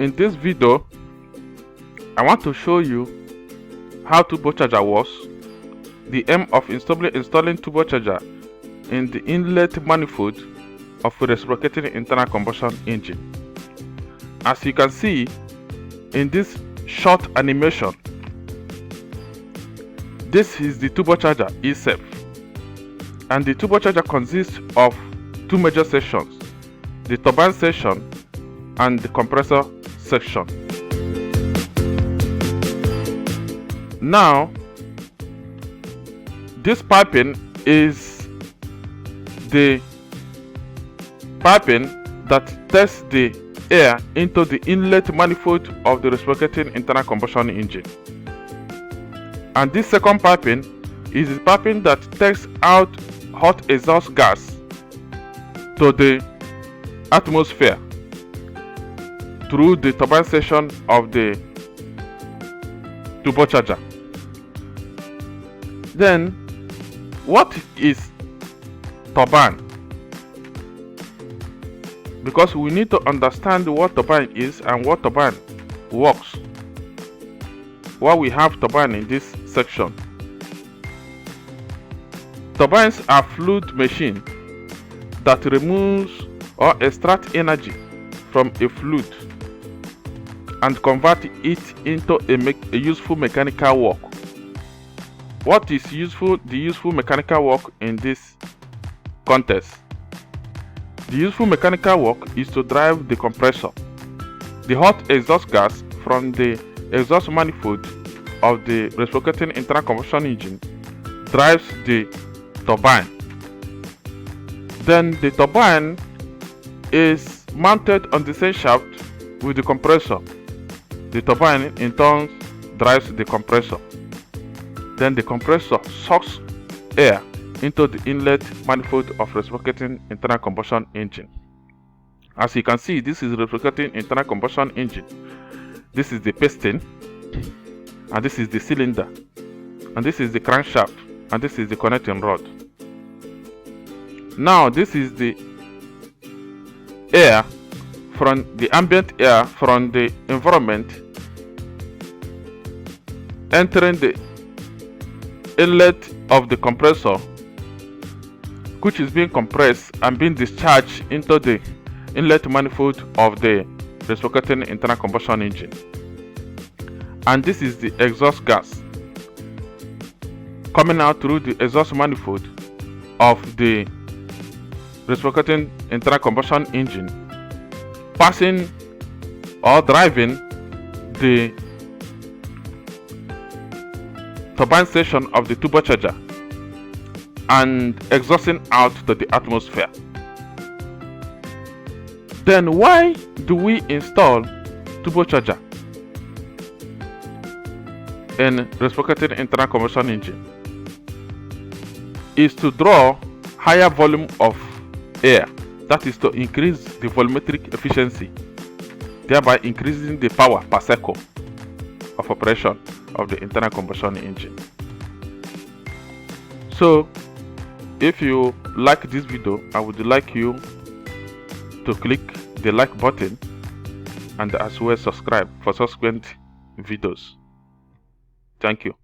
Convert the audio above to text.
in this video, I want to show you how turbocharger works, the aim of installing turbocharger in the inlet manifold of a reciprocating internal combustion engine. As you can see in this short animation, this is the turbocharger itself, and the turbocharger consists of two major sections: the turbine section and the compressor section. Now, this piping is the piping that tests the air into the inlet manifold of the reciprocating internal combustion engine. And this second piping is the piping that takes out hot exhaust gas to the atmosphere through the turbine section of the turbocharger. Then, what is turbine? Because we need to understand what turbine is and what turbine works while we have turbine in this section. Turbines are fluid machines that removes or extract energy from a fluid and convert it into a useful mechanical work. What is useful? The useful mechanical work in this context. The useful mechanical work is to drive the compressor. The hot exhaust gas from the exhaust manifold of the reciprocating internal combustion engine drives the turbine. Then the turbine is mounted on the same shaft with the compressor. The turbine in turn drives the compressor. Then the compressor sucks air into the inlet manifold of reciprocating internal combustion engine. As you can see, this is reciprocating internal combustion engine. This is the piston, and this is the cylinder, and this is the crankshaft, and this is the connecting rod. Now this is the air from the ambient air from the environment entering the inlet of the compressor, which is being compressed and being discharged into the inlet manifold of the reciprocating internal combustion engine. And this is the exhaust gas coming out through the exhaust manifold of the reciprocating internal combustion engine, passing or driving the turbine section of the turbocharger and exhausting out to the atmosphere. Then why do we install turbocharger in reciprocating internal combustion engine? Is to draw higher volume of air, that is to increase the volumetric efficiency, thereby increasing the power per cycle of operation of the internal combustion engine. So if you like this video, I would like you to click the like button and as well subscribe for subsequent videos. Thank you.